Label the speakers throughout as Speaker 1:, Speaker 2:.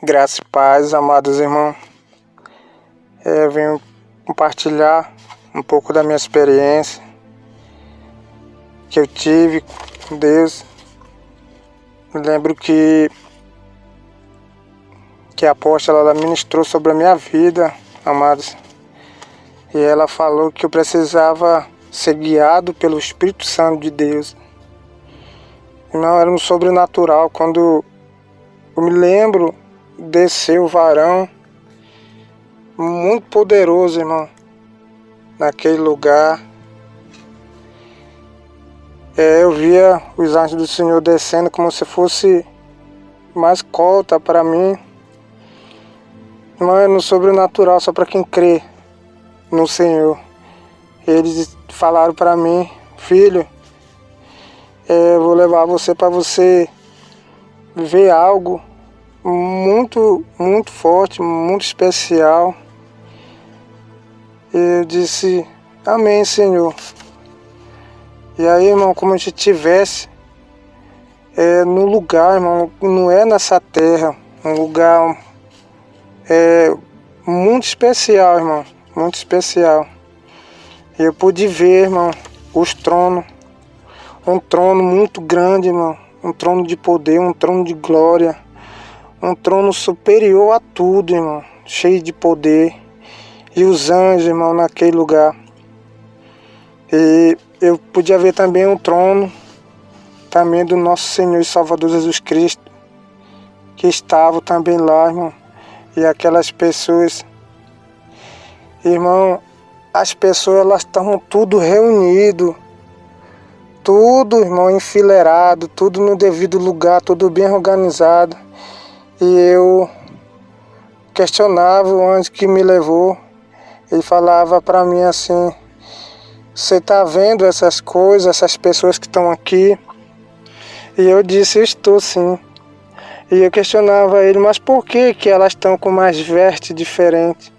Speaker 1: Graças e paz, amados irmãos. Eu venho compartilhar um pouco da minha experiência que eu tive com Deus. Me lembro que a apóstola ela ministrou sobre a minha vida, amados. E ela falou que eu precisava ser guiado pelo Espírito Santo de Deus. Não era um sobrenatural. Quando eu me lembro, desceu o varão muito poderoso, irmão, naquele lugar. Eu via os anjos do Senhor descendo como se fosse uma escolta para mim. Irmão, é no sobrenatural, só para quem crê no Senhor. Eles falaram para mim: filho, eu vou levar você para você ver algo muito forte, muito especial. Eu disse: amém, Senhor. E aí, irmão, como a gente estivesse no lugar, irmão, não é nessa terra, um lugar muito especial, irmão, muito especial. E eu pude ver, irmão, os tronos, um trono muito grande, irmão, um trono de poder, um trono de glória, um trono superior a tudo, irmão, cheio de poder. E os anjos, irmão, naquele lugar. E eu podia ver também um trono também do nosso Senhor e Salvador Jesus Cristo, que estava também lá, irmão. E aquelas pessoas, irmão, as pessoas elas estavam tudo reunido, tudo, irmão, enfileirado, tudo no devido lugar, tudo bem organizado. E eu questionava o anjo que me levou. Ele falava para mim assim: você está vendo essas coisas, essas pessoas que estão aqui? E eu disse: eu estou sim. E eu questionava ele: mas por que elas estão com mais vestes diferentes?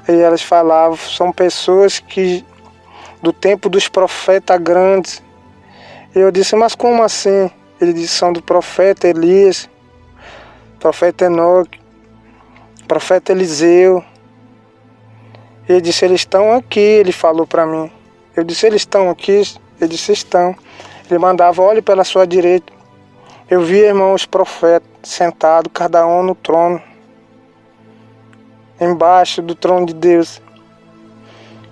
Speaker 1: E elas falavam: são pessoas que do tempo dos profetas grandes. E eu disse: mas como assim? Ele disse: são do profeta Elias, profeta Enoque, profeta Eliseu. Ele disse: eles estão aqui. Ele falou para mim. Eu disse: eles estão aqui? Ele disse: estão. Ele mandava: olhe pela sua direita. Eu vi, irmão, os profetas sentados, cada um no trono, embaixo do trono de Deus.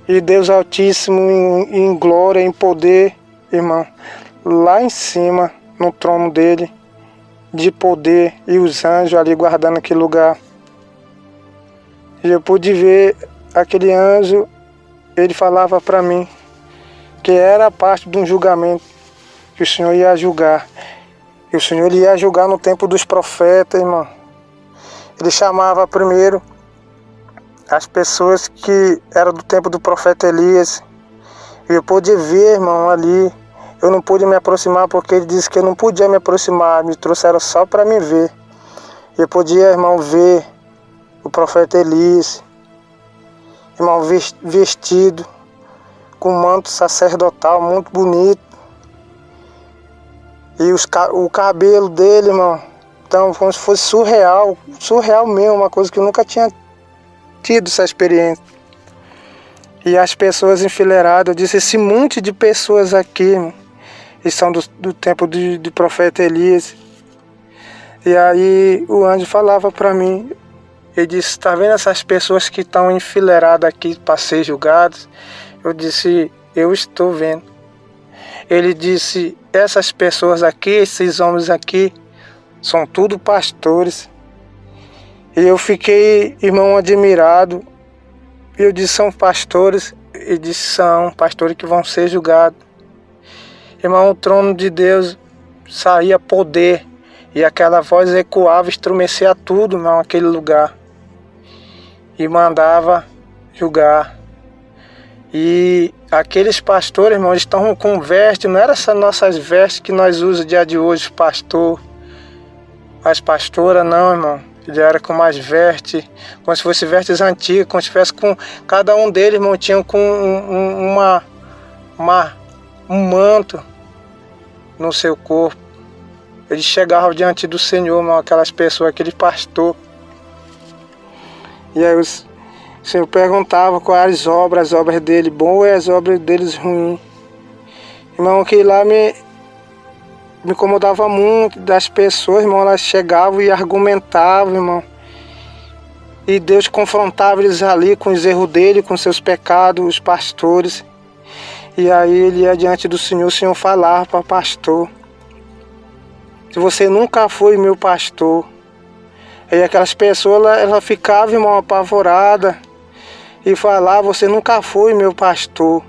Speaker 1: E Deus Altíssimo em glória, em poder, irmão, lá em cima, no trono dele, de poder, e os anjos ali guardando aquele lugar. E eu pude ver aquele anjo. Ele falava para mim que era parte de um julgamento, que o Senhor ia julgar. E o Senhor ia julgar no tempo dos profetas, irmão. Ele chamava primeiro as pessoas que eram do tempo do profeta Elias. E eu pude ver, irmão, ali. Eu não pude me aproximar porque ele disse que eu não podia me aproximar. Me trouxeram só para me ver. Eu podia, irmão, ver o profeta Elias, irmão, vestido com manto sacerdotal muito bonito. E o cabelo dele, irmão, então como se fosse surreal mesmo, uma coisa que eu nunca tinha tido essa experiência. E as pessoas enfileiradas, eu disse: esse monte de pessoas aqui, irmão, eles são do tempo do profeta Elias. E aí o anjo falava para mim, ele disse: está vendo essas pessoas que estão enfileiradas aqui para ser julgadas? Eu disse: eu estou vendo. Ele disse: essas pessoas aqui, esses homens aqui, são tudo pastores. E eu fiquei, irmão, admirado. E eu disse: são pastores? Ele disse: são pastores que vão ser julgados. Irmão, o trono de Deus saía poder. E aquela voz ecoava, estremecia tudo, irmão, aquele lugar. E mandava julgar. E aqueles pastores, irmão, eles estavam com vestes, não era essas nossas vestes que nós usamos no dia de hoje, pastor, as pastoras, não, irmão. Ele era com mais vestes, como se fosse vestes antigas, como se tivesse com... Cada um deles, irmão, tinha com um manto no seu corpo. Eles chegavam diante do Senhor, irmão, aquelas pessoas, aquele pastor. E aí o Senhor perguntava quais as obras dele boas e as obras deles ruins. Irmão, que lá me incomodava muito das pessoas, irmão, elas chegavam e argumentavam, irmão. E Deus confrontava eles ali com os erros dele, com seus pecados, os pastores. E aí ele ia diante do Senhor, o Senhor falava para o pastor: se você nunca foi meu pastor. E aquelas pessoas, ela ficava, irmão, apavorada e falava: você nunca foi meu pastor.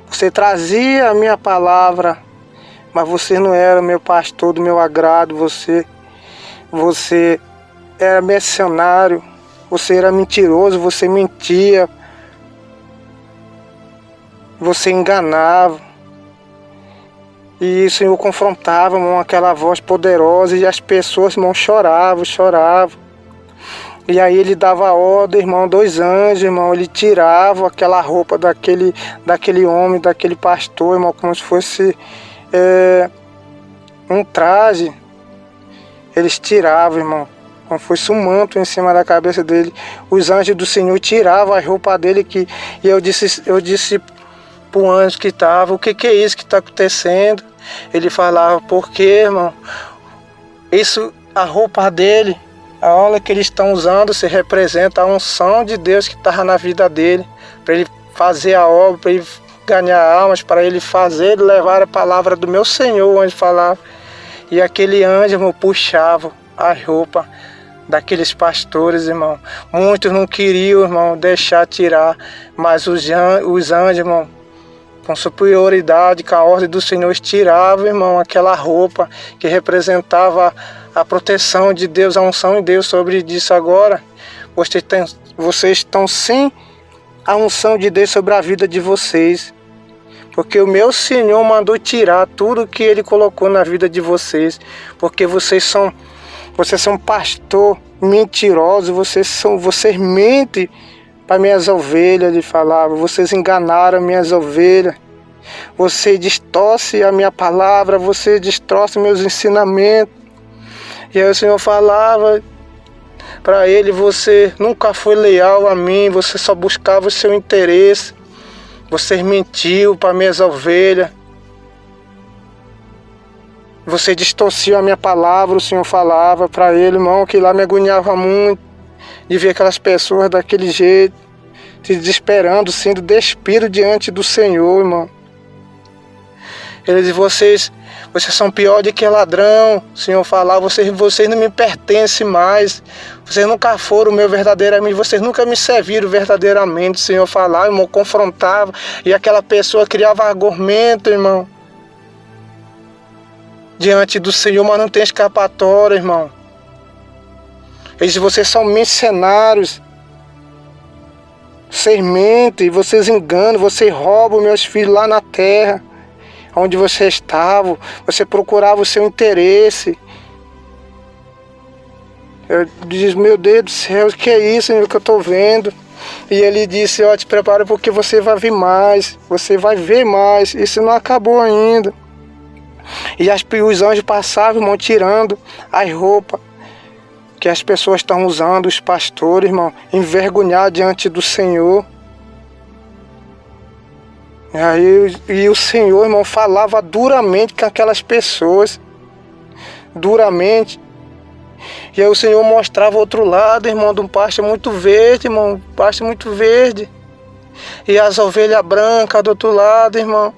Speaker 1: Você trazia a minha palavra, mas você não era meu pastor do meu agrado. Você era mercenário, você era mentiroso, você mentia, você enganava. E o Senhor confrontava, irmão, aquela voz poderosa, e as pessoas, irmão, choravam. E aí ele dava ordem, irmão, 2 anjos, irmão, ele tirava aquela roupa daquele homem, daquele pastor, irmão, como se fosse um traje. Eles tiravam, irmão, como se fosse um manto em cima da cabeça dele. Os anjos do Senhor tiravam a roupa dele, e eu disse para o anjo que estava: o que é isso que está acontecendo? Ele falava: porque, irmão, a roupa dele, a obra que eles estão usando, se representa a unção de Deus que estava na vida dele, para ele fazer a obra, para ele ganhar almas, para ele levar a palavra do meu Senhor, onde falava. E aquele anjo, irmão, puxava a roupa daqueles pastores, irmão. Muitos não queriam, irmão, deixar tirar, mas os anjos, irmão, com superioridade, com a ordem do Senhor, tiravam, irmão, aquela roupa que representava a proteção de Deus, a unção de Deus sobre isso. Agora, vocês estão sem a unção de Deus sobre a vida de vocês, porque o meu Senhor mandou tirar tudo que Ele colocou na vida de vocês, porque vocês são pastor mentiroso, vocês mentem para minhas ovelhas, ele falava. Vocês enganaram minhas ovelhas. Você distorce a minha palavra, você distorce meus ensinamentos. E aí o Senhor falava para ele: você nunca foi leal a mim, você só buscava o seu interesse. Você mentiu para minhas ovelhas. Você distorceu a minha palavra. O Senhor falava para ele, irmão, que lá me agoniava muito de ver aquelas pessoas daquele jeito, se desesperando, sendo despido diante do Senhor, irmão. Ele diz: vocês são pior do que ladrão. O Senhor falava: vocês não me pertencem mais. Vocês nunca foram meu verdadeiramente. Vocês nunca me serviram verdadeiramente. O Senhor falava, irmão, confrontava. E aquela pessoa criava argumento, irmão, diante do Senhor, mas não tem escapatória, irmão. Ele diz: vocês são mercenários. Vocês mentem, vocês enganam, vocês roubam meus filhos lá na terra onde vocês estavam. Você procurava o seu interesse. Eu disse: meu Deus do céu, o que é isso, que eu estou vendo? E ele disse: ó, te prepara, porque você vai ver mais. Você vai ver mais. Isso não acabou ainda. E os anjos passavam, irmão, tirando as roupas que as pessoas estão usando, os pastores, irmão, envergonhados diante do Senhor. E o Senhor, irmão, falava duramente com aquelas pessoas, duramente. E aí o Senhor mostrava outro lado, irmão, de um pasto muito verde, irmão, pasto muito verde. E as ovelhas brancas do outro lado, irmão.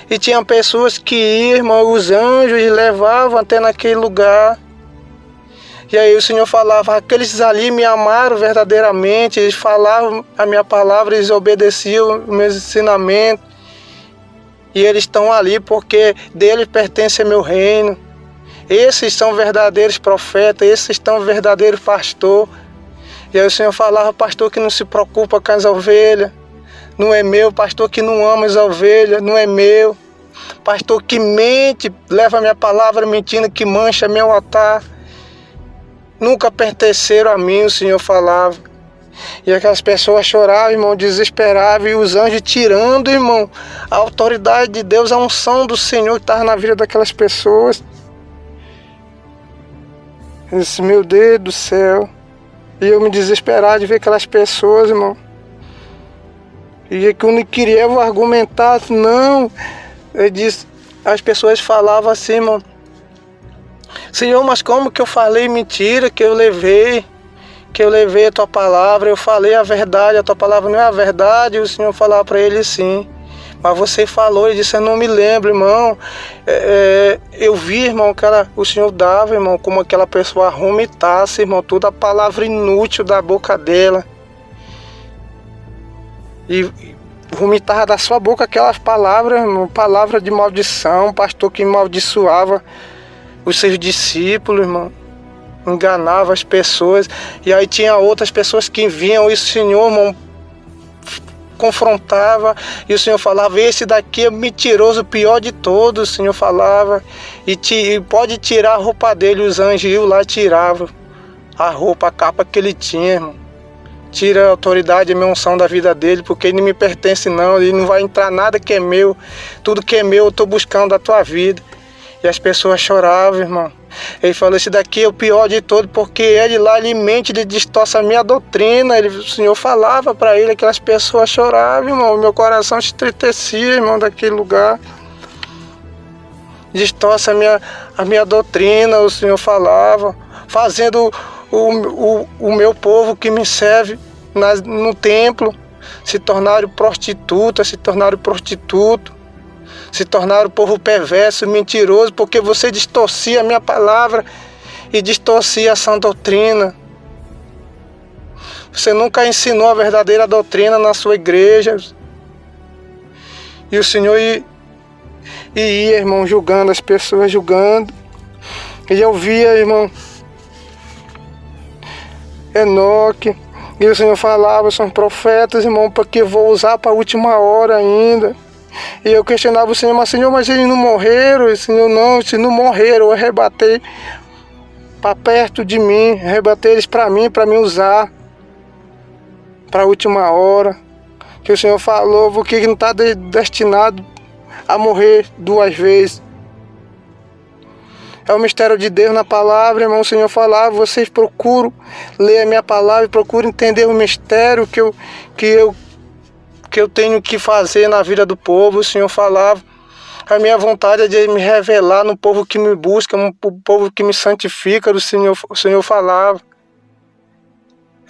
Speaker 1: E tinha pessoas que iam, irmão, os anjos levavam até naquele lugar. E aí o Senhor falava: aqueles ali me amaram verdadeiramente, eles falavam a minha palavra, eles obedeciam os meus ensinamentos. E eles estão ali porque deles pertence ao meu reino. Esses são verdadeiros profetas, esses são verdadeiros pastores. E aí o Senhor falava: pastor que não se preocupa com as ovelhas, não é meu. Pastor que não ama as ovelhas, não é meu. Pastor que mente, leva a minha palavra mentindo, que mancha meu altar. Nunca pertenceram a mim, o Senhor falava. E aquelas pessoas choravam, irmão, desesperavam, e os anjos tirando, irmão, a autoridade de Deus, a unção do Senhor que estava na vida daquelas pessoas. Eu disse, meu Deus do céu. E eu me desesperava de ver aquelas pessoas, irmão. E que eu não queria argumentar, não. Eu disse, as pessoas falavam assim, irmão, Senhor, mas como que eu falei mentira, que eu levei a tua palavra, eu falei a verdade, a tua palavra não é a verdade. E o Senhor falava para ele sim, mas você falou. Ele disse, eu não me lembro, irmão. Eu vi, irmão, que o Senhor dava, irmão, como aquela pessoa vomitasse, irmão, toda a palavra inútil da boca dela. E vomitava da sua boca aquelas palavras, irmão, palavra de maldição, pastor que amaldiçoava os seus discípulos, irmão. Enganava as pessoas. E aí tinha outras pessoas que vinham e o Senhor, irmão, confrontava. E o Senhor falava, esse daqui é mentiroso, o pior de todos. O Senhor falava, e pode tirar a roupa dele. Os anjos iam lá e tiravam a roupa, a capa que ele tinha, irmão. Tira a autoridade e a minha unção da vida dele, porque ele não me pertence não. Ele não vai entrar nada que é meu. Tudo que é meu eu estou buscando da tua vida. E as pessoas choravam, irmão. Ele falou, esse daqui é o pior de todos, porque ele lá, ele mente, ele distorce a minha doutrina. O Senhor falava para ele, aquelas pessoas choravam, irmão. Meu coração se entristecia, irmão, daquele lugar. Distorce a minha doutrina, o Senhor falava, fazendo o meu povo que me serve no templo se tornaram prostitutas, se tornaram prostitutos. Se tornaram povo perverso, mentiroso, porque você distorcia a minha palavra e distorcia a sã doutrina. Você nunca ensinou a verdadeira doutrina na sua igreja. E o Senhor ia, irmão, julgando as pessoas, julgando. E eu via, irmão, Enoque. E o Senhor falava, são profetas, irmão, porque vou usar para a última hora ainda. E eu questionava o Senhor, mas eles não morreram? Senhor, não, se não morreram, eu arrebatei para perto de mim, arrebatei eles para mim usar para a última hora. Que o Senhor falou, porque não está destinado a morrer duas vezes. É o mistério de Deus na palavra, irmão. O Senhor falava, vocês procuram ler a minha palavra e procuram entender o mistério que eu tenho que fazer na vida do povo. O Senhor falava, a minha vontade é de me revelar no povo que me busca, no povo que me santifica. O Senhor falava,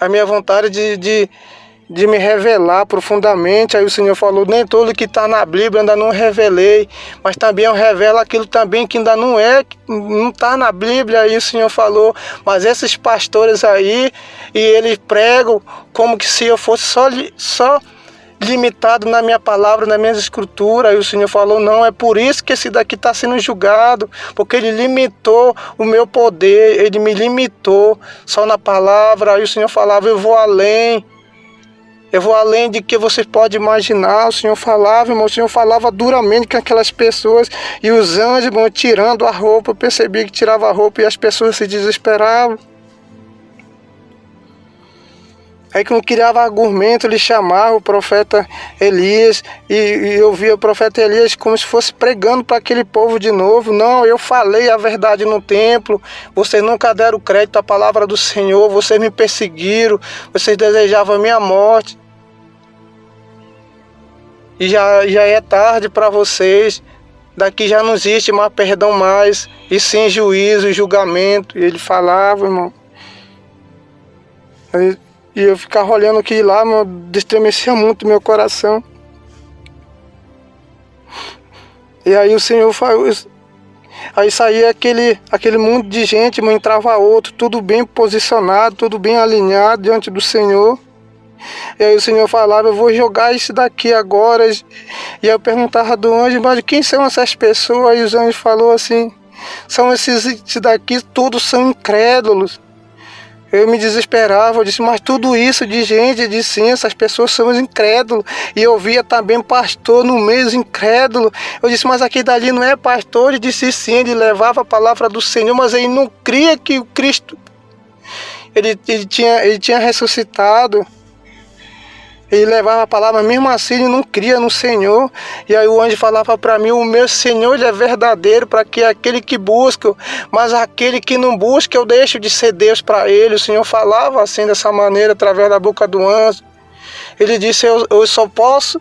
Speaker 1: a minha vontade é de me revelar profundamente. Aí o Senhor falou, nem tudo que está na Bíblia ainda não revelei, mas também eu revelo aquilo também que ainda não está na Bíblia. Aí o Senhor falou, mas esses pastores aí, e eles pregam como que se eu fosse só limitado na minha palavra, na minha escritura. Aí o Senhor falou, não, é por isso que esse daqui está sendo julgado, porque ele limitou o meu poder, ele me limitou só na palavra. Aí o Senhor falava, eu vou além de que você pode imaginar. O Senhor falava, irmão, o Senhor falava duramente com aquelas pessoas, e os anjos, irmão, tirando a roupa. Eu percebi que tirava a roupa e as pessoas se desesperavam. Aí que não criava argumento, ele chamava o profeta Elias, e eu via o profeta Elias como se fosse pregando para aquele povo de novo. Não, eu falei a verdade no templo, vocês nunca deram crédito à palavra do Senhor, vocês me perseguiram, vocês desejavam a minha morte. E já é tarde para vocês, daqui já não existe mais perdão mais, e sim juízo e julgamento. E ele falava, irmão. E eu ficava olhando aquilo lá, estremecia muito meu coração. E aí o Senhor falou, aí saía aquele mundo de gente, entrava outro, tudo bem posicionado, tudo bem alinhado diante do Senhor. E aí o Senhor falava, eu vou jogar isso daqui agora. E aí eu perguntava do anjo, mas quem são essas pessoas? Aí os anjos falaram assim, são esses daqui, todos são incrédulos. Eu me desesperava, eu disse, mas tudo isso de gente, eu disse, sim, essas pessoas são incrédulos. E eu via também pastor no meio incrédulo. Eu disse, mas aquele dali não é pastor? Ele disse, sim, ele levava a palavra do Senhor, mas ele não cria que o Cristo, ele tinha ressuscitado. Ele levava a palavra, mesmo assim ele não cria no Senhor. E aí o anjo falava para mim, o meu Senhor ele é verdadeiro para que aquele que busca, mas aquele que não busca eu deixo de ser Deus para ele. O Senhor falava assim dessa maneira através da boca do anjo. Ele disse, eu só posso,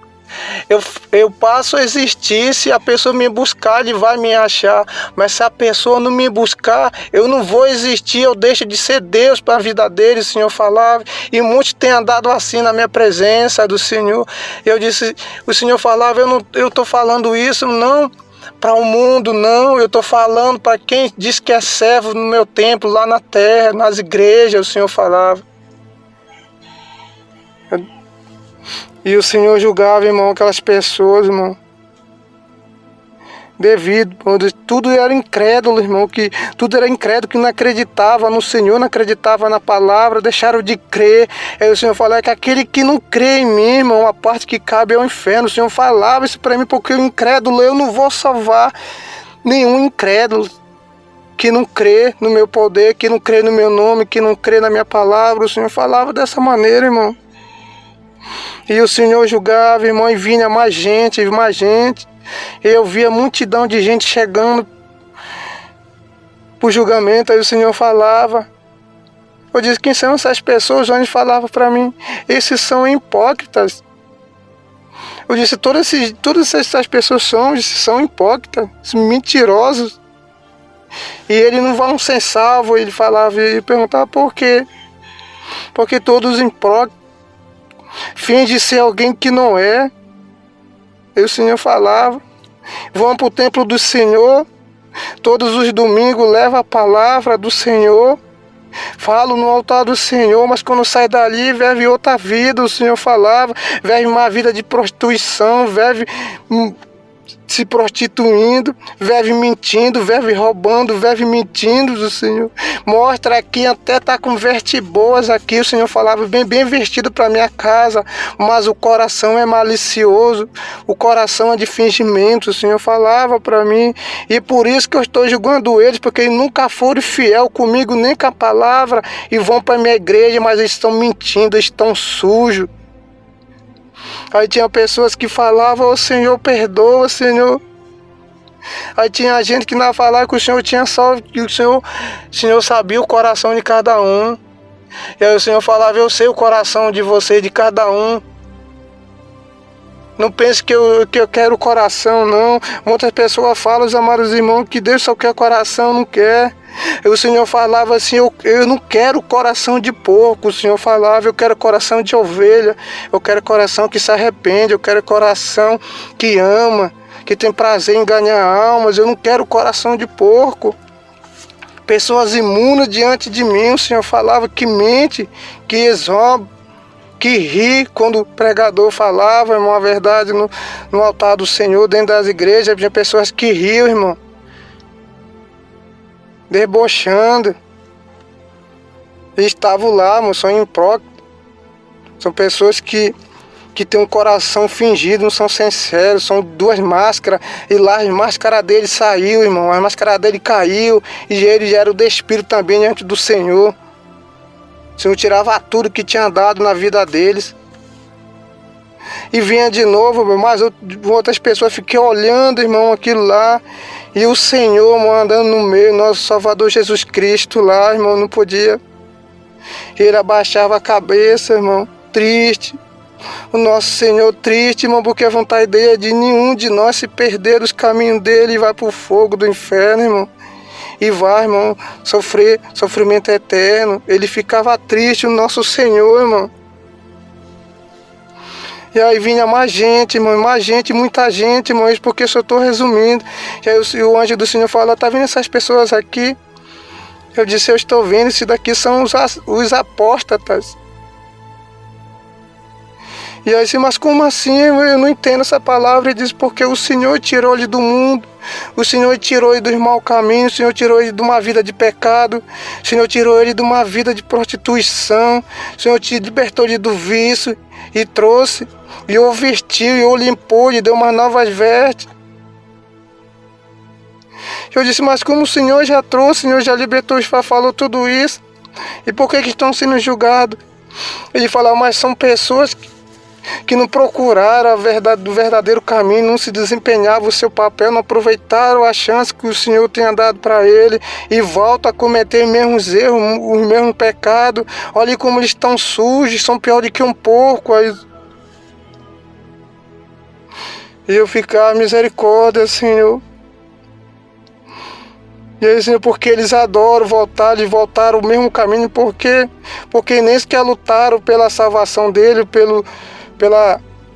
Speaker 1: eu passo a existir se a pessoa me buscar, ele vai me achar. Mas se a pessoa não me buscar, eu não vou existir, eu deixo de ser Deus para a vida dele, o Senhor falava. E muitos têm andado assim na minha presença do Senhor. Eu disse, o Senhor falava, eu estou falando isso não para o mundo, não. Eu estou falando para quem diz que é servo no meu templo, lá na terra, nas igrejas, o Senhor falava. E o Senhor julgava, irmão, aquelas pessoas, irmão, devido, tudo era incrédulo, irmão, tudo era incrédulo, que não acreditava no Senhor, não acreditava na palavra, deixaram de crer. Aí o Senhor falava que aquele que não crê em mim, irmão, a parte que cabe é o inferno. O Senhor falava isso para mim, porque o incrédulo, eu não vou salvar nenhum incrédulo que não crê no meu poder, que não crê no meu nome, que não crê na minha palavra. O Senhor falava dessa maneira, irmão. E o Senhor julgava, irmão, e vinha mais gente. E eu via multidão de gente chegando para o julgamento. Aí o Senhor falava. Eu disse, quem são essas pessoas? O anjo falava para mim, esses são hipócritas. Eu disse, todas essas pessoas são hipócritas, mentirosos. E eles não vão ser salvos. Ele falava e perguntava por quê? Porque todos os hipócritas finge ser alguém que não é. E o Senhor falava, vão para o templo do Senhor, todos os domingos levam a palavra do Senhor, falam no altar do Senhor, mas quando sai dali, vive outra vida. O Senhor falava, vive uma vida de prostituição, vive se prostituindo, vive mentindo, vive roubando, vive mentindo. O Senhor mostra aqui, até tá com vestes boas aqui. O Senhor falava, bem vestido para minha casa, mas o coração é malicioso, o coração é de fingimento. O Senhor falava para mim, e por isso que eu estou julgando eles, porque eles nunca foram fiel comigo, nem com a palavra, e vão para minha igreja, mas eles estão mentindo, eles estão sujos. Aí tinha pessoas que falavam, o Senhor perdoa, Senhor. Aí tinha gente que não falava que o Senhor tinha salvo, que o Senhor sabia o coração de cada um. E aí o Senhor falava, eu sei o coração de você, de cada um. Não pense que eu quero o coração, não. Muitas pessoas falam, os amados irmãos, que Deus só quer o coração, não quer. E o Senhor falava assim, eu não quero coração de porco. O Senhor falava, eu quero coração de ovelha. Eu quero coração que se arrepende. Eu quero coração que ama, que tem prazer em ganhar almas. Eu não quero coração de porco. Pessoas imundas diante de mim. O Senhor falava que mente, que exoba, que ri quando o pregador falava, irmão, a verdade no altar do Senhor, dentro das igrejas. Tinha pessoas que riam, irmão, debochando. E estavam lá, irmão, são hipócritas. São pessoas que têm um coração fingido, não são sinceros, são duas máscaras. E lá as máscaras dele saiu, irmão, a máscara dele caiu. E ele já era o despido também diante do Senhor. O Senhor tirava tudo que tinha dado na vida deles. E vinha de novo, mas outras pessoas fiquei olhando, irmão, aquilo lá. E o Senhor, irmão, andando no meio, nosso Salvador Jesus Cristo lá, irmão, não podia. Ele abaixava a cabeça, irmão, triste. O nosso Senhor triste, irmão, porque a vontade dele é de nenhum de nós se perder os caminhos dele e vai para o fogo do inferno, irmão. E vai, irmão, sofrimento eterno. Ele ficava triste, o nosso Senhor, irmão. E aí vinha mais gente, irmão, muita gente, irmão, isso porque eu só estou resumindo. E aí o anjo do Senhor falou, tá vendo essas pessoas aqui? Eu disse, eu estou vendo, esses daqui são os apóstatas. E aí disse, mas como assim? Eu não entendo essa palavra. Ele disse, porque o Senhor tirou ele do mundo. O Senhor tirou ele dos maus caminhos, o Senhor tirou ele de uma vida de pecado, o Senhor tirou ele de uma vida de prostituição, o Senhor te libertou ele do vício e trouxe, e o vestiu, e o limpou, e deu umas novas vestes. Eu disse, mas como o Senhor já trouxe, o Senhor já libertou, falou tudo isso, e por que estão sendo julgados? Ele falou, mas são pessoas que não procuraram o verdadeiro caminho, não se desempenhavam o seu papel, não aproveitaram a chance que o Senhor tinha dado para ele e voltam a cometer os mesmos erros, os mesmos pecados. Olha como eles estão sujos, são piores do que um porco. Aí eu ficar, misericórdia, Senhor. E aí, Senhor, porque eles adoram voltar, eles voltaram o mesmo caminho, porque nem sequer lutaram pela salvação dele, pela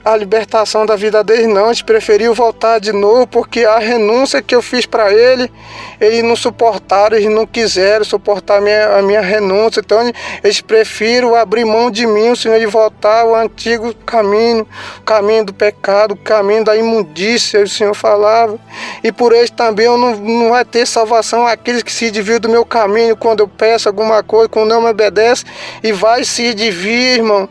Speaker 1: a libertação da vida deles, não. Eles preferiram voltar de novo, porque a renúncia que eu fiz para ele, eles não suportaram, eles não quiseram suportar a minha renúncia. Então eles preferiram abrir mão de mim, o Senhor, de voltar ao antigo caminho, o caminho do pecado, o caminho da imundícia, o Senhor falava. E por eles também eu não vai ter salvação aqueles que se desviam do meu caminho quando eu peço alguma coisa, quando não me obedece, e vai se desviar, irmão.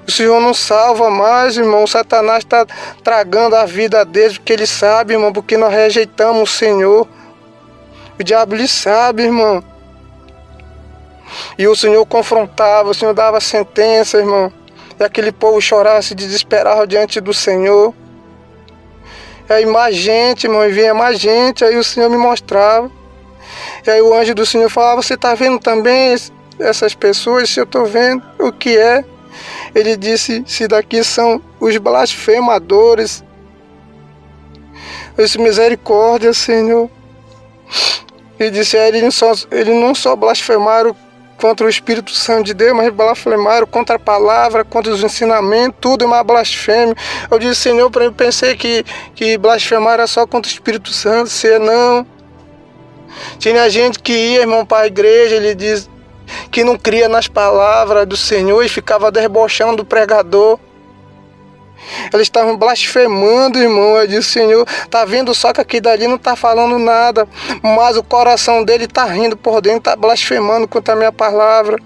Speaker 1: O Senhor não salva mais, irmão. O Satanás está tragando a vida deles, porque ele sabe, irmão, porque nós rejeitamos o Senhor. O diabo ele sabe, irmão. E o Senhor confrontava, o Senhor dava sentença, irmão. E aquele povo chorava, se desesperava diante do Senhor. E aí mais gente, irmão, e vinha mais gente, aí o Senhor me mostrava. E aí o anjo do Senhor falava, você está vendo também essas pessoas? Se eu estou vendo, o que é? Ele disse, se daqui são os blasfemadores. Eu disse, misericórdia, Senhor. Ele disse, eles não só blasfemaram contra o Espírito Santo de Deus, mas blasfemaram contra a palavra, contra os ensinamentos, tudo é uma blasfêmia. Eu disse, Senhor, eu pensei que blasfemar era só contra o Espírito Santo, se não. Tinha gente que ia, irmão, para a igreja, ele diz, que não cria nas palavras do Senhor e ficava debochando do pregador. Eles estavam blasfemando, irmão. Eu disse, Senhor, tá vendo só que aqui dali não tá falando nada, mas o coração dele tá rindo por dentro, tá blasfemando contra a minha palavra.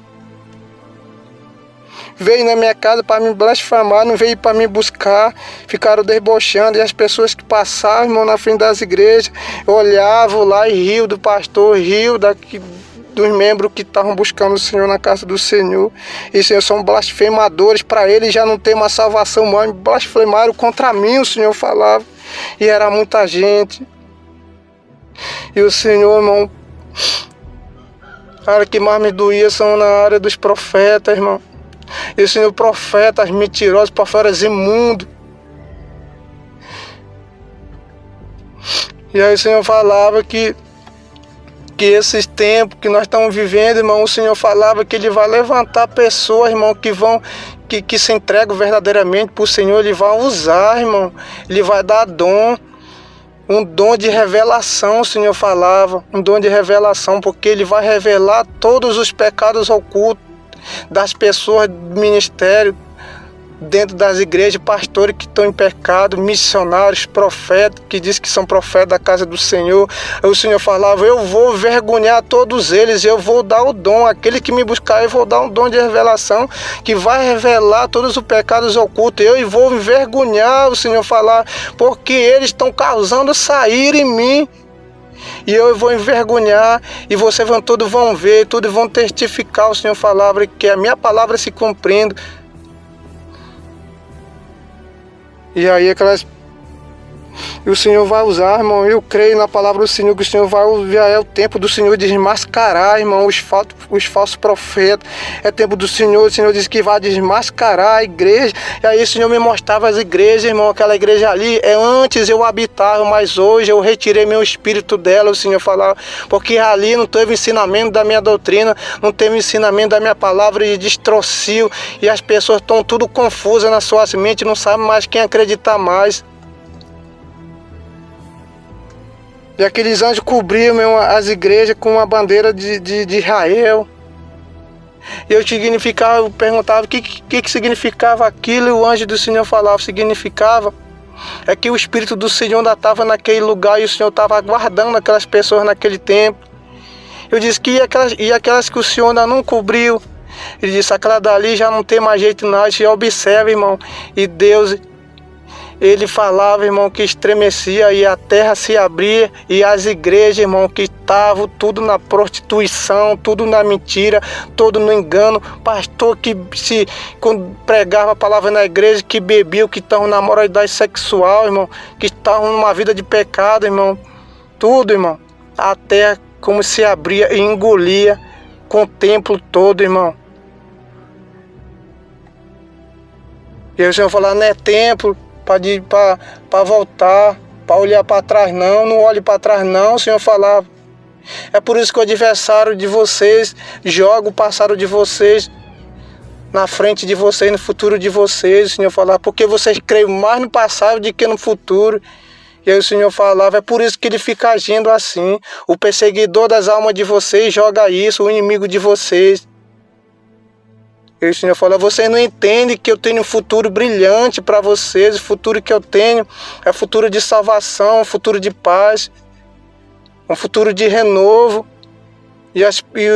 Speaker 1: Veio na minha casa para me blasfemar, não veio para me buscar, ficaram debochando, e as pessoas que passavam, irmão, na frente das igrejas, olhavam lá e riam do pastor, riam dos membros que estavam buscando o Senhor na casa do Senhor. E Senhor, são blasfemadores, para eles já não tem uma salvação mais, blasfemaram contra mim, o Senhor falava, e era muita gente. E o Senhor, irmão, a área que mais me doía são na área dos profetas, irmão. E o Senhor, profetas mentirosos, profetas imundos. E aí o Senhor falava que esses tempos que nós estamos vivendo, irmão, o Senhor falava que Ele vai levantar pessoas, irmão, que se entregam verdadeiramente para o Senhor. Ele vai usar, irmão, Ele vai dar dom, um dom de revelação, o Senhor falava, um dom de revelação, porque Ele vai revelar todos os pecados ocultos das pessoas do ministério, dentro das igrejas, pastores que estão em pecado, missionários, profetas, que dizem que são profetas da casa do Senhor. O Senhor falava, eu vou vergonhar todos eles, eu vou dar o dom, aquele que me buscar, eu vou dar um dom de revelação, que vai revelar todos os pecados ocultos, eu vou envergonhar, o Senhor falar, porque eles estão causando sair em mim, e eu vou envergonhar, e vocês todos vão ver, todos vão testificar, o Senhor falava, que a minha palavra se cumprindo. E aí e o Senhor vai usar, irmão, eu creio na palavra do Senhor, que o Senhor vai usar, é o tempo do Senhor desmascarar, irmão, os falsos profetas, é tempo do Senhor, o Senhor disse que vai desmascarar a igreja, e aí o Senhor me mostrava as igrejas, irmão, aquela igreja ali, antes eu habitava, mas hoje eu retirei meu espírito dela, o Senhor falava, porque ali não teve ensinamento da minha doutrina, não teve ensinamento da minha palavra, e destrociu, e as pessoas estão tudo confusas na sua mente, não sabem mais quem acreditar mais. E aqueles anjos cobriam, meu, as igrejas com uma bandeira de Israel. E eu perguntava o que significava aquilo, e o anjo do Senhor falava, significava é que o Espírito do Senhor ainda estava naquele lugar e o Senhor estava aguardando aquelas pessoas naquele tempo. Eu disse que e aquelas que o Senhor ainda não cobriu. Ele disse, aquela dali já não tem mais jeito não. E observa, irmão, e Deus, Ele falava, irmão, que estremecia e a terra se abria e as igrejas, irmão, que estavam tudo na prostituição, tudo na mentira, tudo no engano. Pastor que quando pregava a palavra na igreja, que bebiam, que estavam na moralidade sexual, irmão, que estavam numa vida de pecado, irmão. Tudo, irmão. A terra como se abria e engolia com o templo todo, irmão. E aí o Senhor falou, não é templo para voltar, para olhar para trás não olhe para trás não, o Senhor falava. É por isso que o adversário de vocês joga o passado de vocês na frente de vocês, no futuro de vocês, o Senhor falava, porque vocês creem mais no passado do que no futuro. E aí o Senhor falava, é por isso que Ele fica agindo assim. O perseguidor das almas de vocês joga isso, o inimigo de vocês. E o Senhor fala, vocês não entendem que eu tenho um futuro brilhante para vocês. O futuro que eu tenho é futuro de salvação, um futuro de paz, um futuro de renovo. E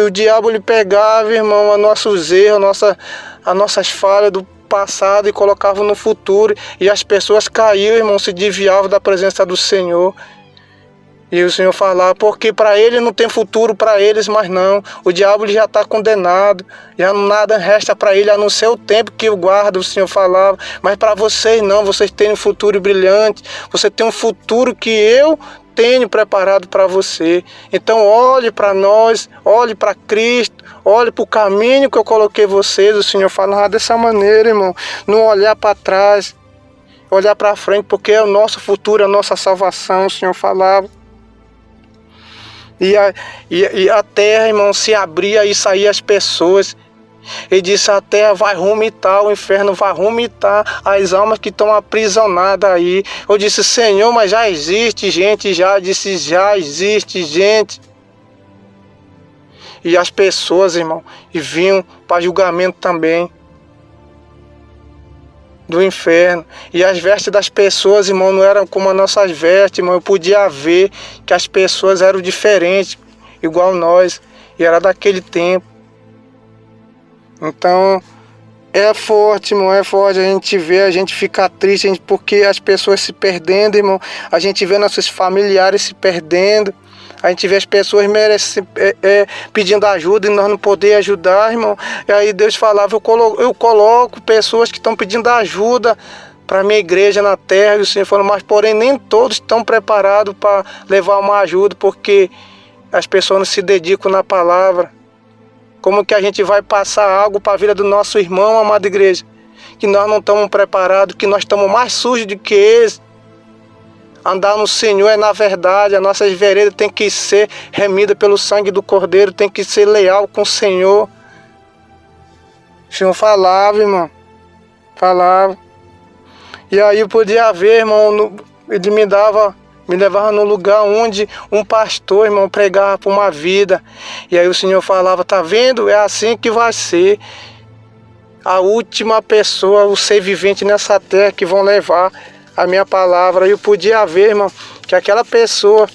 Speaker 1: o diabo ele pegava, irmão, os nossos erros, as nossas falhas do passado e colocava no futuro. E as pessoas caíam, irmão, se desviavam da presença do Senhor. E o Senhor falava, porque para ele não tem futuro para eles, mas não. O diabo ele já está condenado. Já nada resta para ele a não ser o tempo que o guarda, o Senhor falava. Mas para vocês não, vocês têm um futuro brilhante. Você tem um futuro que eu tenho preparado para você. Então olhe para nós, olhe para Cristo, olhe para o caminho que eu coloquei vocês. O Senhor falava dessa maneira, irmão. Não olhar para trás, olhar para frente, porque é o nosso futuro, a nossa salvação, o Senhor falava. E a terra, irmão, se abria e saía as pessoas. Ele disse, a terra vai vomitar, o inferno vai vomitar as almas que estão aprisionadas aí. Eu disse, Senhor, mas já existe gente, já disse, já existe gente. E as pessoas, irmão, e vinham para julgamento também do inferno. E as vestes das pessoas, irmão, não eram como as nossas vestes, irmão. Eu podia ver que as pessoas eram diferentes, igual nós. E era daquele tempo. Então, é forte, irmão, é forte. A gente vê, a gente fica triste, porque as pessoas se perdendo, irmão. A gente vê nossos familiares se perdendo. A gente vê as pessoas pedindo ajuda e nós não podemos ajudar, irmão. E aí Deus falava, eu coloco pessoas que estão pedindo ajuda para a minha igreja na terra. E o Senhor falou, mas porém nem todos estão preparados para levar uma ajuda, porque as pessoas não se dedicam na palavra. Como que a gente vai passar algo para a vida do nosso irmão, amada igreja? Que nós não estamos preparados, que nós estamos mais sujos do que eles. Andar no Senhor é na verdade, as nossas veredas tem que ser remidas pelo sangue do Cordeiro, tem que ser leal com o Senhor. O Senhor falava, irmão, falava. E aí eu podia ver, irmão, ele me levava no lugar onde um pastor, irmão, pregava por uma vida. E aí o Senhor falava, tá vendo? É assim que vai ser. A última pessoa, o ser vivente nessa terra que vão levar a minha palavra. Eu podia ver, irmão, que aquela pessoa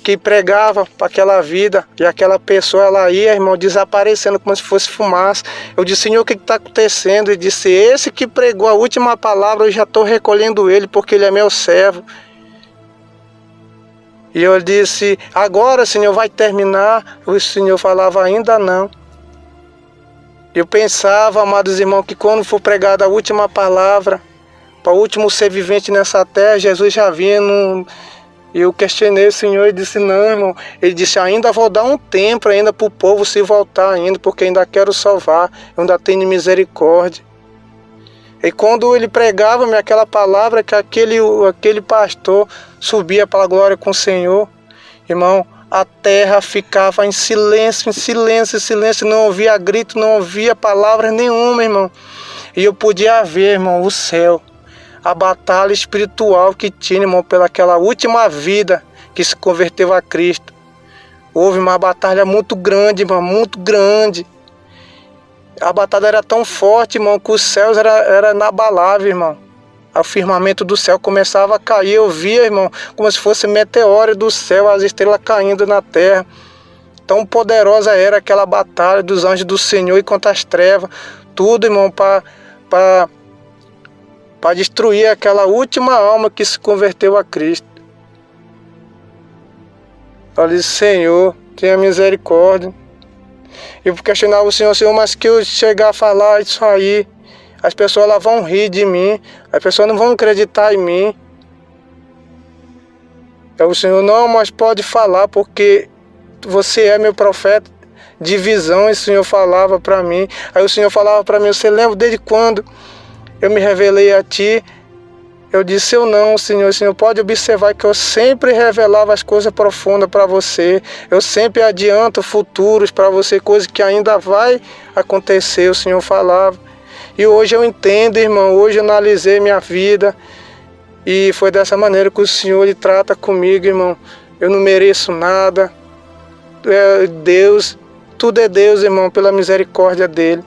Speaker 1: que pregava para aquela vida, e aquela pessoa ela ia, irmão, desaparecendo como se fosse fumaça. Eu disse, Senhor, o que está acontecendo? Ele disse, esse que pregou a última palavra, eu já estou recolhendo ele, porque ele é meu servo. E eu disse, agora, Senhor, vai terminar? O Senhor falava, ainda não. Eu pensava, amados irmãos, que quando for pregada a última palavra, para o último ser vivente nessa terra, Jesus já vinha. Eu questionei o Senhor e disse, não, irmão. Ele disse, ainda vou dar um tempo ainda para o povo se voltar ainda, porque ainda quero salvar, eu ainda tenho misericórdia. E quando ele pregava-me aquela palavra, que aquele pastor subia para a glória com o Senhor, irmão, a terra ficava em silêncio, não ouvia grito, não ouvia palavra nenhuma, irmão. E eu podia ver, irmão, o céu, a batalha espiritual que tinha, irmão, pelaquela última vida que se converteu a Cristo. Houve uma batalha muito grande, irmão, muito grande. A batalha era tão forte, irmão, que os céus era inabalável, irmão. o firmamento do céu começava a cair. Eu via, irmão, como se fosse meteoro do céu, as estrelas caindo na terra. Tão poderosa era aquela batalha dos anjos do Senhor e contra as trevas. Tudo, irmão, para destruir aquela última alma que se converteu a Cristo. Eu disse: Senhor, tenha misericórdia. Eu questionava o Senhor: Senhor, mas que eu chegar a falar isso aí, as pessoas lá vão rir de mim, as pessoas não vão acreditar em mim. O Senhor: não, mas pode falar, porque você é meu profeta de visão. E o Senhor falava para mim. Aí o Senhor falava para mim: você lembra desde quando eu me revelei a ti? Eu disse: eu não, Senhor. O Senhor pode observar que eu sempre revelava as coisas profundas para você. Eu sempre adianto futuros para você, coisas que ainda vai acontecer. O Senhor falava. E hoje eu entendo, irmão. Hoje eu analisei minha vida. E foi dessa maneira que o Senhor ele trata comigo, irmão. Eu não mereço nada. É Deus. Tudo é Deus, irmão, pela misericórdia dele.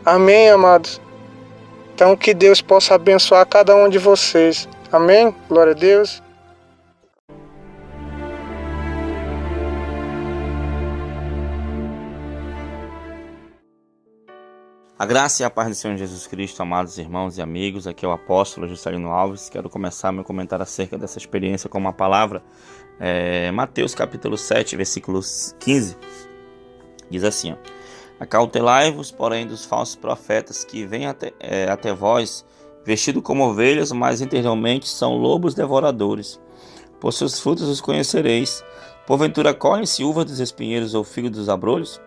Speaker 1: Amém, amados? Então que Deus possa abençoar cada um de vocês. Amém? Glória a Deus.
Speaker 2: A graça e a paz do Senhor Jesus Cristo, amados irmãos e amigos. Aqui é o apóstolo Juscelino Alves. Quero começar meu comentário acerca dessa experiência com uma palavra. Mateus capítulo 7, versículos 15. Diz assim, ó: acautelai-vos, porém, dos falsos profetas que vêm até vós, vestidos como ovelhas, mas interiormente são lobos devoradores. Por seus frutos os conhecereis. Porventura colhem-se uvas dos espinheiros ou figos dos abrolhos?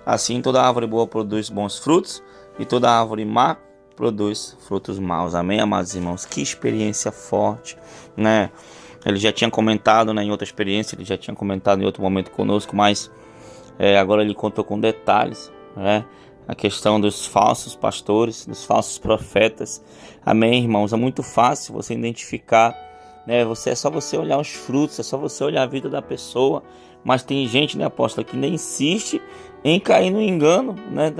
Speaker 2: Assim toda árvore boa produz bons frutos, e toda árvore má produz frutos maus. Amém, amados irmãos? Que experiência forte, né? Ele já tinha comentado, né, em outra experiência, ele já tinha comentado em outro momento conosco, mas agora ele contou com detalhes, né? A questão dos falsos pastores, dos falsos profetas. Amém, irmãos? É muito fácil você identificar, né? É só você olhar os frutos, é só você olhar a vida da pessoa. Mas tem gente, né, apóstolo, que nem insiste em cair no engano, né?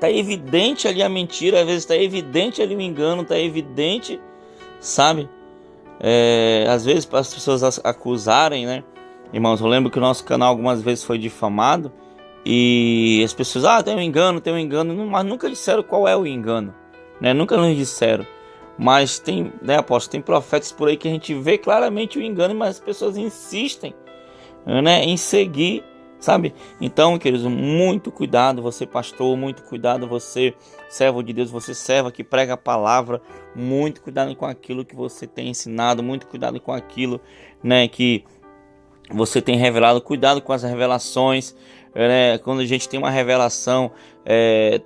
Speaker 2: Tá evidente ali a mentira, às vezes tá evidente ali o engano, tá evidente, sabe? Às vezes para as pessoas acusarem, né? Irmãos, eu lembro que o nosso canal algumas vezes foi difamado e as pessoas, tem um engano, mas nunca disseram qual é o engano, né? Nunca nos disseram. Mas tem, né, apóstolo, tem profetas por aí que a gente vê claramente o engano, mas as pessoas insistem, né, em seguir, sabe? Então, queridos, muito cuidado, você pastor, muito cuidado, você servo de Deus, você serva que prega a palavra, muito cuidado com aquilo que você tem ensinado, muito cuidado com aquilo, né, que você tem revelado, cuidado com as revelações, né? Quando a gente tem uma revelação,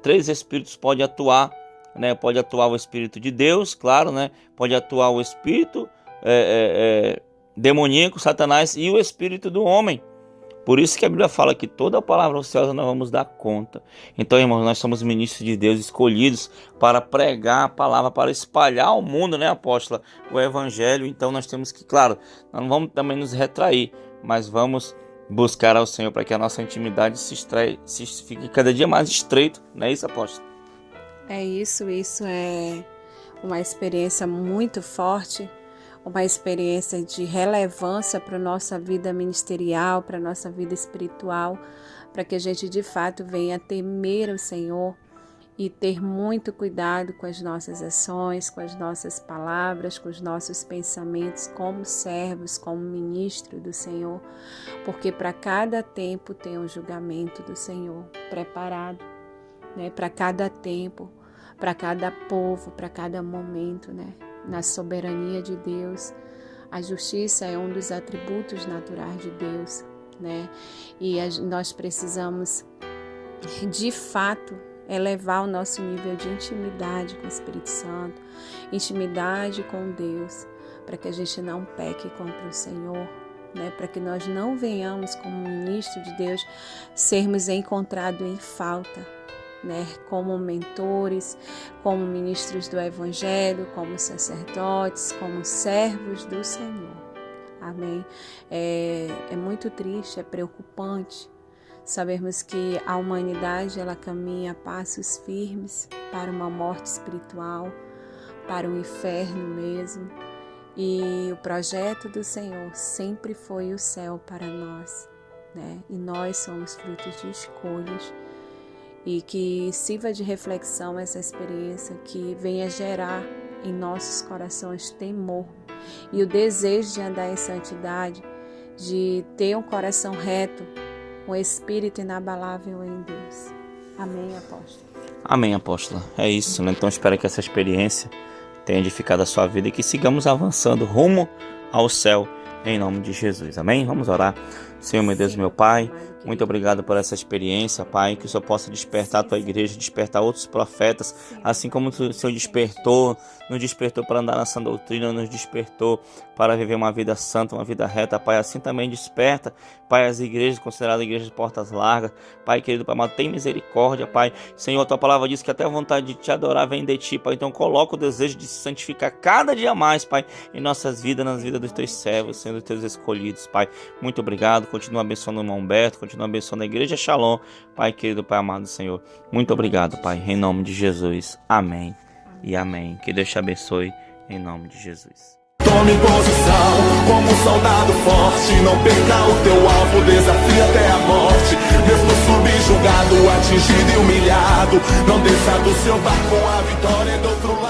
Speaker 2: 3 espíritos podem atuar, né? Pode atuar o Espírito de Deus, claro, né? Pode atuar o Espírito demoníaco, Satanás, e o Espírito do homem. Por isso que a Bíblia fala que toda palavra ociosa nós vamos dar conta. Então, irmãos, nós somos ministros de Deus, escolhidos para pregar a palavra, para espalhar ao mundo, né, apóstola, o Evangelho. Então nós temos que, claro, nós não vamos também nos retrair, mas vamos buscar ao Senhor para que a nossa intimidade fique cada dia mais estreito. Não é isso, apóstolo?
Speaker 3: É isso é uma experiência muito forte, uma experiência de relevância para a nossa vida ministerial, para a nossa vida espiritual, para que a gente de fato venha temer o Senhor e ter muito cuidado com as nossas ações, com as nossas palavras, com os nossos pensamentos como servos, como ministro do Senhor, porque para cada tempo tem um julgamento do Senhor preparado, né? Para cada tempo, para cada povo, para cada momento, né? Na soberania de Deus. A justiça é um dos atributos naturais de Deus, né? E nós precisamos, de fato, elevar o nosso nível de intimidade com o Espírito Santo, intimidade com Deus, para que a gente não peque contra o Senhor, né? Para que nós não venhamos, como ministro de Deus, sermos encontrados em falta, né, como mentores, como ministros do Evangelho, como sacerdotes, como servos do Senhor. Amém? É muito triste, é preocupante sabermos que a humanidade ela caminha a passos firmes para uma morte espiritual, para o inferno mesmo. E o projeto do Senhor sempre foi o céu para nós, né? E nós somos frutos de escolhas. E que sirva de reflexão essa experiência, que venha gerar em nossos corações temor e o desejo de andar em santidade, de ter um coração reto, um espírito inabalável em Deus. Amém, apóstolo?
Speaker 2: Amém, apóstola. É isso, né? Então espero que essa experiência tenha edificado a sua vida e que sigamos avançando rumo ao céu, em nome de Jesus. Amém? Vamos orar. Senhor, meu Deus, meu Pai, muito obrigado por essa experiência, Pai, que o Senhor possa despertar a Tua igreja, despertar outros profetas, assim como o Senhor nos despertou para andar na sã doutrina, nos despertou para viver uma vida santa, uma vida reta, Pai, assim também desperta, Pai, as igrejas consideradas igrejas de portas largas, Pai, querido Pai amado, tem misericórdia, Pai, Senhor, a Tua palavra diz que até a vontade de Te adorar vem de Ti, Pai, então coloca o desejo de se santificar cada dia mais, Pai, em nossas vidas, nas vidas dos Teus servos, sendo Teus escolhidos, Pai, muito obrigado, continua abençoando o irmão Humberto, continua abençoando a igreja Shalom, Pai querido, Pai amado Senhor, muito obrigado, Pai, em nome de Jesus, amém e amém, que Deus te abençoe, em nome de Jesus.
Speaker 4: Tome posição como um soldado forte, não perca o teu alvo, desafia até a morte, mesmo subjugado, atingido e humilhado, não desça do seu barco, a vitória é do outro lado.